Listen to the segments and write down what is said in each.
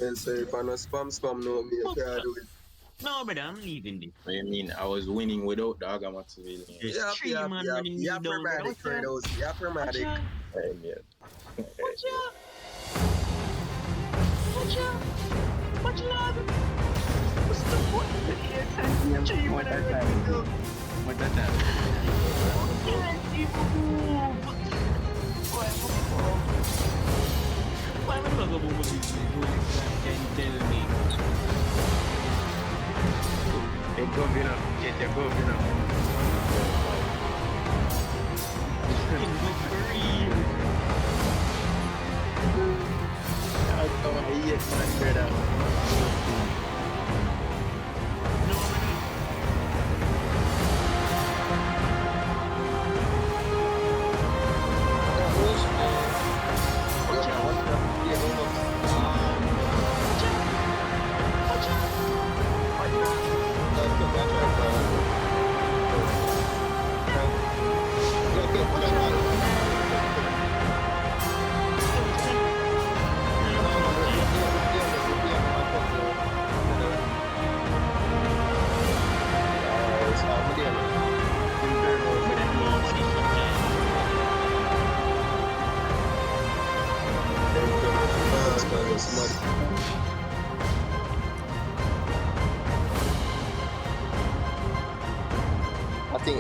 And so if I no spam no me, I can't do it. No, brother, I'm leaving this. What do you mean? I was winning without the Agamatsu. There's three man running me down, brother. Pragmatic, Kratos. Yeah, pragmatic. Watch out! Watch out! What's the point of it here? Three man running me down. What that? Can't even move. Why am I not going to move this? Can tell me. Get your governor. Yes, my brother.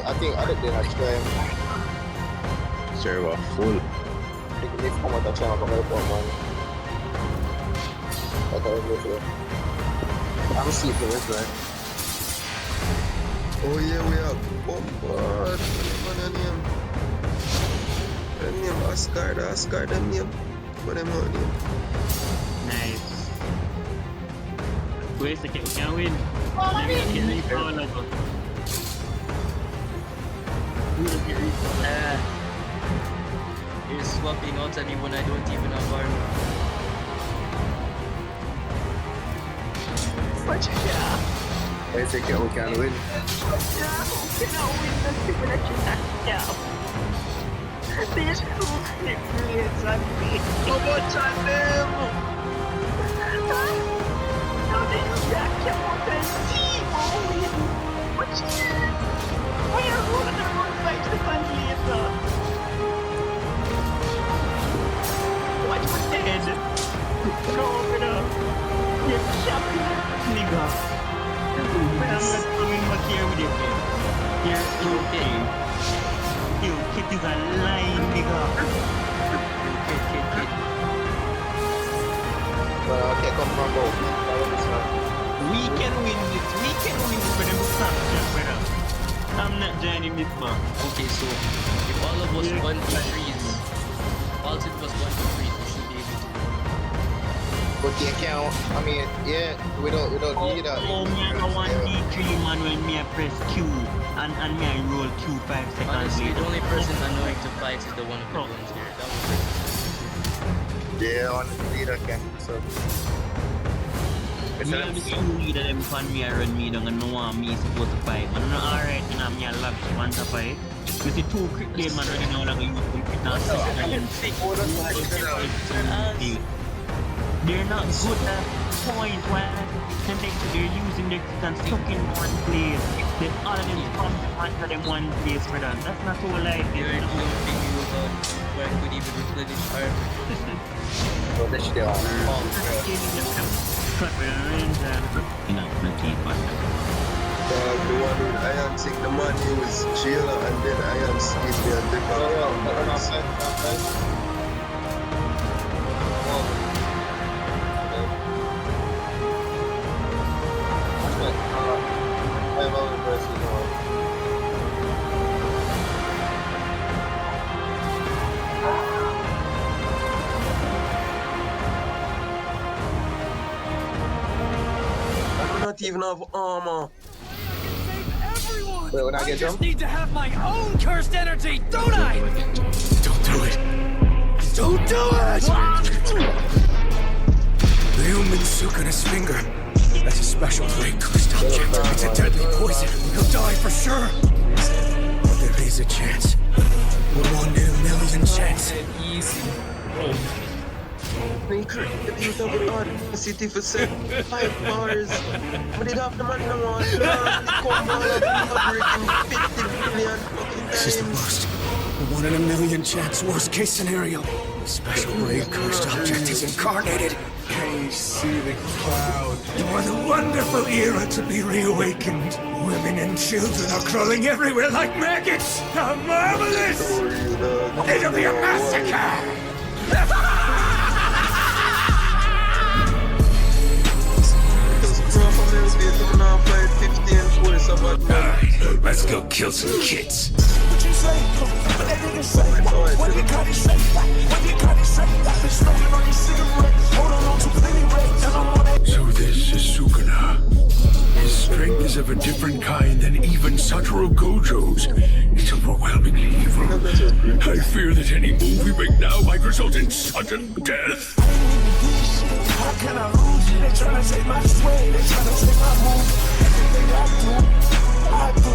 I think other than I try Server full. if come out the channel come help man. I'm sleeping as well. Oh yeah, we have Bombard. What the name? The name Oscar, the name. What them out name? Nice. Wait a second, we can win. Maybe I can leave all of You're swapping out on me when I don't even have armor. Watch out! I think we can win. Watch out! We cannot win the simulation now. These two idiots on me. How much on them? How did you react to what I see? Watch out! We are one of the wrong fights to find later. Watch my head. No, brother. You're champion, nigga. But I'm not coming back here with you. You're okay. You kid is a lying nigga. Kid. Well, okay, come from both. We can win this. But I'm stuck, brother. I'm not joining this man. Okay, so if all of us 1v3s, all it was 1v3s, we should be able to. But the account, I mean, yeah, we don't need that. Oh, me I 1v3 man when me I press Q and me I roll Q 5 seconds Honestly, later. the only person annoying to fight is the one of the ones here. That was Yeah, honestly, that can. So. Me and the two leader them fan me I run me down and no one me supposed to fight. Man, I'm not alright and I'm here love one to fight. You see two quick play man running out like a youth quick now. They're not good at point where they're using their and stuck in one place. They all of them come to them one place for that. That's not so like You're it. the only thing you about where I could even replenish armor. So this shit on. Cut with a range and the teeth on them. The one with Iron Sick, the man he was Sheila and then Iron Skip and the not even have armor. Wait, when I get just need to have my own cursed energy, don't I? Don't do it. Don't do it! The human Sukuna's finger. That's a special great cursed object. It's a deadly poison. He'll die for sure. But there is a chance. 1 in a million chance. Easy. Increase the use of the audacity for set 5 bars. But it have the man no one. The combo of breaking 50 billion fucking This is the times. worst. The 1 in a million chance worst case scenario. The special grade cursed object is incarnated. Can you see the cloud? For the wonderful era to be reawakened. Women and children are crawling everywhere like maggots. How marvelous! It'll be a massacre! Alright, let's go kill some kids. So this is Sukuna. His strength is of a different kind than even Satoru Gojo's. It's overwhelmingly evil. I fear that any move we make now might result in sudden death. How can I lose? They tryna take my sway, they tryna take my move. Everything I do.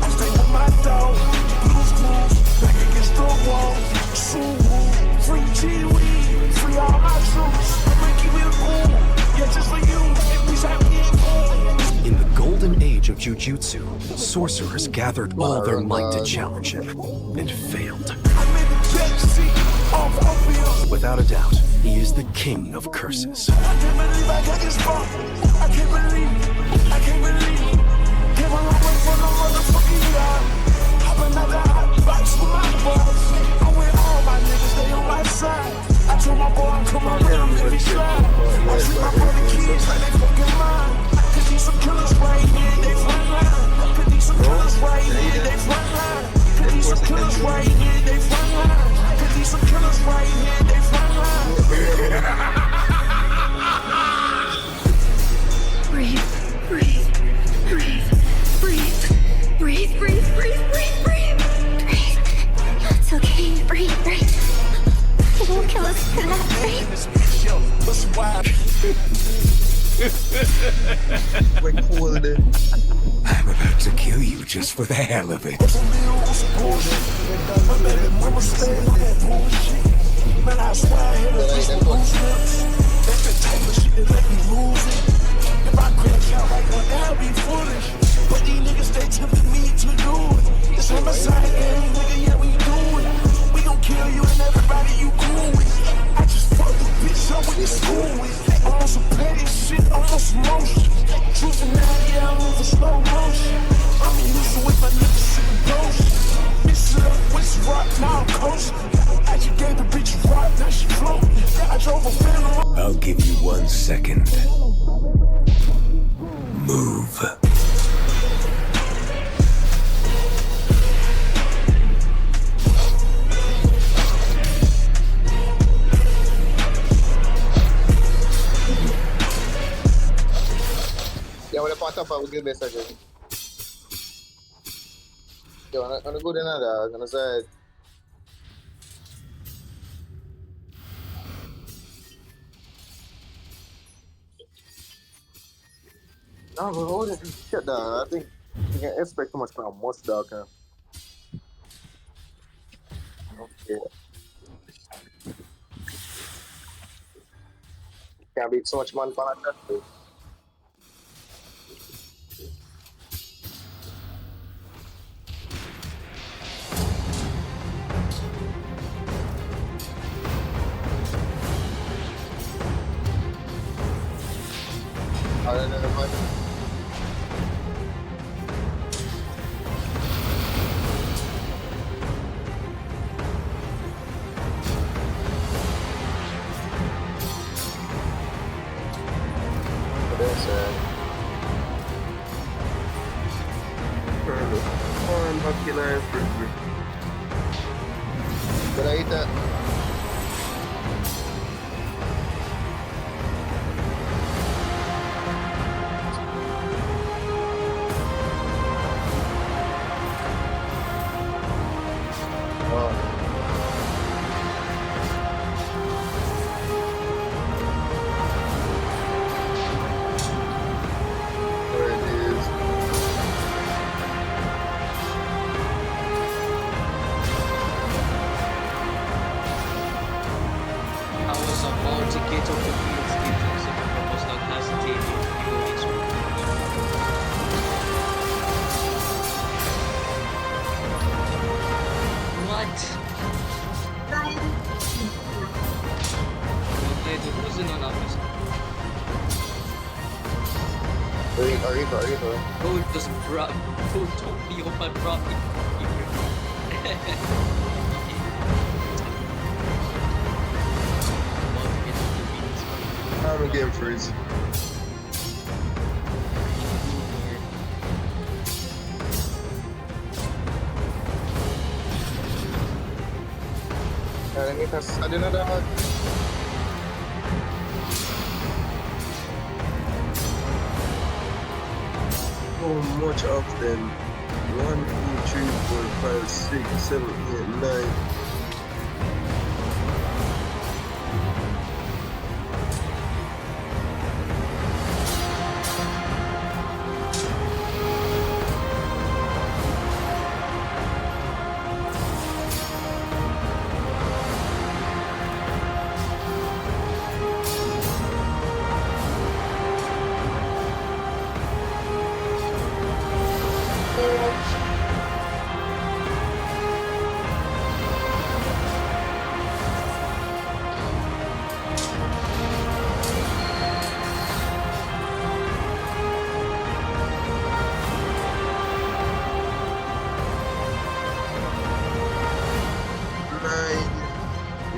I stay with my dog. Blues clues, back against the wall. Suwu, free G-Weed, free all my troops. I'ma keep it cool, yeah, just for you. Peace out, In the golden age of Jujutsu, sorcerers gathered all their might to challenge him, and failed. I'm in the jet seat, off opium. Without a doubt, he is the king of curses. I can't believe I got this far. I can't believe it. Came a long way from no motherfucking yard. Hopping out the hot box with my boys. I'm with all my niggas, they on my side. I told my boy, come on, let him let me slide. I treat my brother kids like they fucking mine. Cause these some killers right here, they front line. Cause these some killers right here, they front line. Cause these some killers right here, they front line. Cause these some killers right here, they front line. Breathe, breathe, breathe, breathe, breathe, breathe, breathe, breathe, breathe, breathe. It's okay, breathe, breathe. It won't kill us for that, breathe. We're cold. I'm about to kill you just for the hell of it. Man, I swear I hit a bitch with loose lips. That's the type of shit that let me lose it. If I crash out right now, that'll be foolish. But these niggas, they tempted me to do it. It's homicide game, nigga, yeah, we do it. We gon' kill you and everybody you cool with. I just fucked the bitch up with this school with. I'm on some petty shit, I'm on some motion. Truth and now, yeah, I'm moving slow motion. I'm used to with my niggas sipping potion. Mix it up with some rock, now I'm coasting. I just gave the bitch a rock, now she floating. I drove a phantom. I'll give you 1 second. Move. Yeah, well, the part of our good message. Yeah, I'm gonna go there now, I'm gonna say. No, but hold it. Shut down. I think you can expect too much from most dog. Okay. Can't be so much man for that. Did I eat that? Gojo's bro. Gojo Pioman Rocky. I'm a game freeze. I didn't know that. So much of them. 1, 2, 3, 4, 5, 6, 7, 8, 9.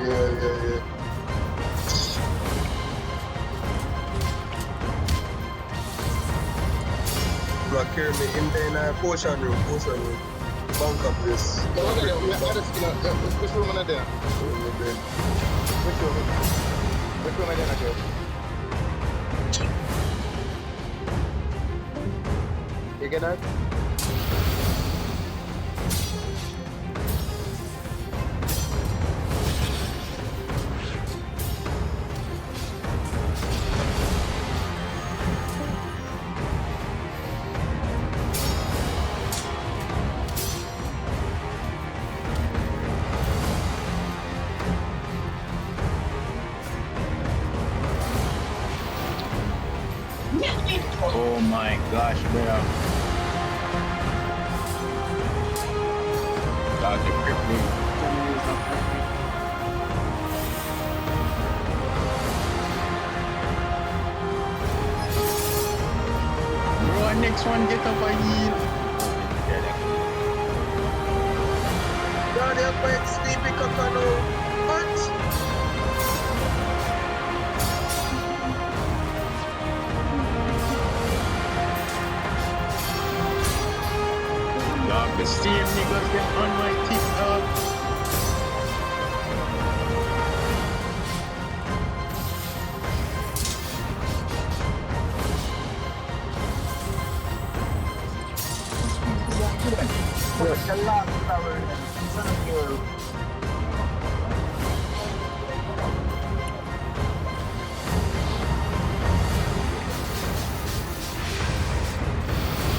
Yeah. Like carry me in the potion room. Bunk up this. Which room are there? Which room are there? You get that? Oh my gosh, bro. Dr. Crippling. Bro, next one get up a heal. God, you're quite sleepy, Kakano. What? Dog, the same niggas get on my TikTok.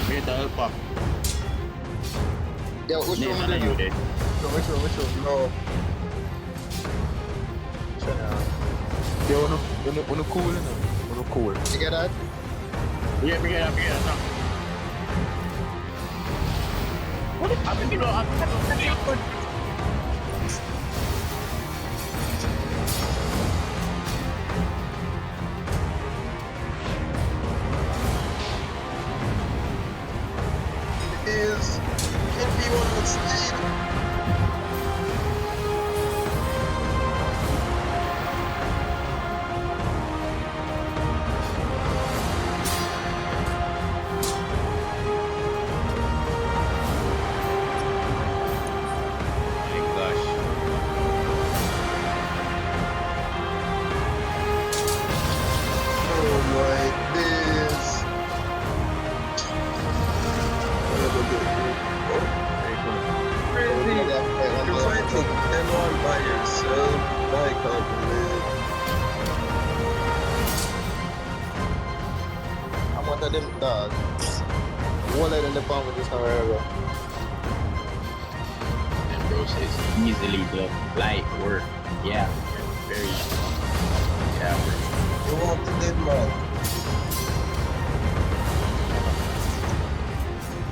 Wait, help up. Yeah, which room are you there? there? Which room? No. Yeah, wanna cool, you know? Wanna cool. You get that? Yeah, we get up here now. What is happening, bro? Is can be one with speed. Oh my days. Crazy. You're fighting M1 by yourself. I can't believe. I'm one of them dogs. One in the palm with this now wherever. And bro says easily the light work. Yeah, very yeah. You want the dead mug.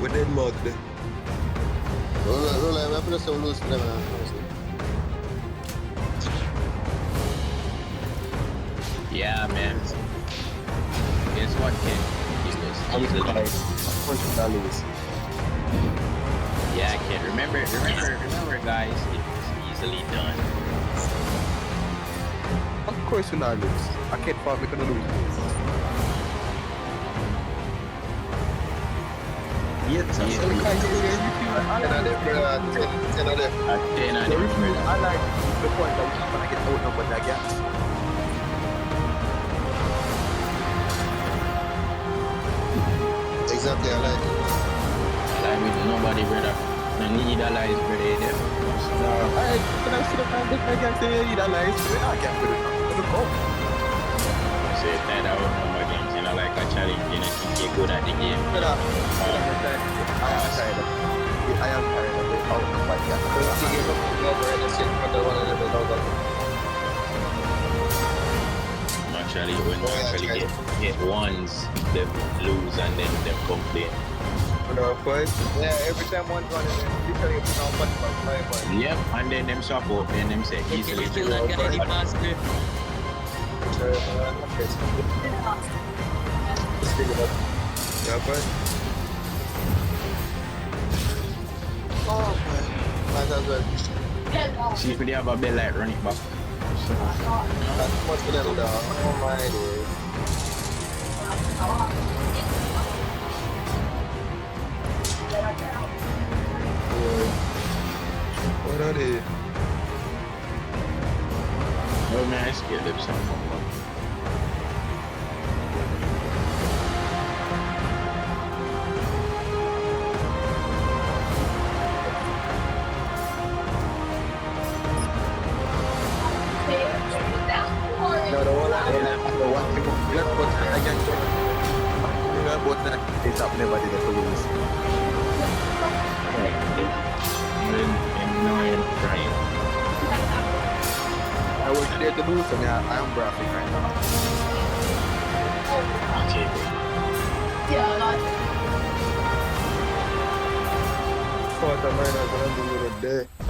With dead mug there. Roll, I'm going to lose them now. Yeah, man. Guess what, kid? He was Easily. Of course, we're gonna lose. Yeah, kid. Remember, guys. It's easily done. Of course we're not lose. I can't fight, we're gonna lose. Yeah, that's the kind of game. 10 of them, brother. 10 of them. I like the point that we keep trying to get outnumbered that gap. Exactly, I like it. Like with nobody, brother. No need allies, brother. There. Alright, can I sit up and look like I say you need allies? We're not getting good enough. We're gonna go. Say that out number games, you know, like a challenge, you know, think you're good at the game. I am tired of it. I am tired of it. Outnumbered gap. Don't give up. Go for it. Let's get one of them. Actually, when you actually get ones, they lose and then they complain. Yeah, every time one's running, literally it's not much of a play. Yep, and then them support, then them say easily. Kill that guy, the master. Oh, man. Might as well. See if they have a bell light, run it back. That's much for them, dog. Oh, my days. What are they? Oh, man, I scared them something. No, the one I It's up, never did it to lose. I was there to lose, and I am graphic right now.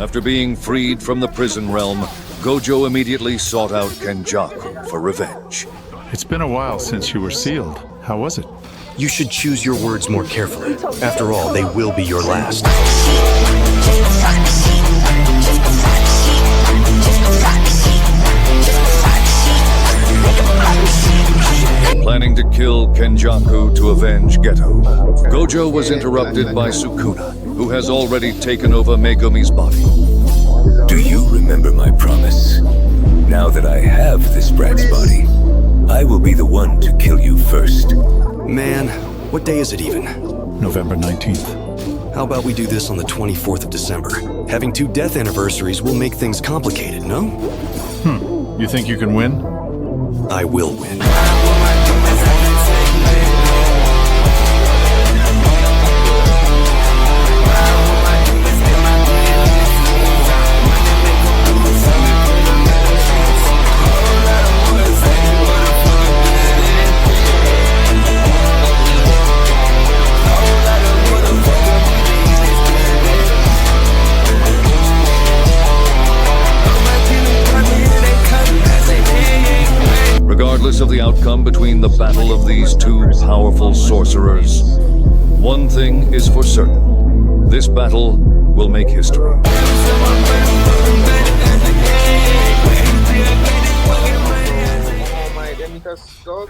After being freed from the prison realm, Gojo immediately sought out Kenjaku for revenge. It's been a while since you were sealed. How was it? You should choose your words more carefully. After all, they will be your last. Planning to kill Kenjaku to avenge Geto, Gojo was interrupted by Sukuna, who has already taken over Megumi's body. Do you remember my promise? Now that I have this brat's body, I will be the one to kill you first. Man, what day is it even? November 19th. How about we do this on the 24th of December? Having 2 death anniversaries will make things complicated, no? You think you can win? I will win. Regardless of the outcome between the battle of these 2 powerful sorcerers, one thing is for certain. This battle will make history. Oh, my, them just go.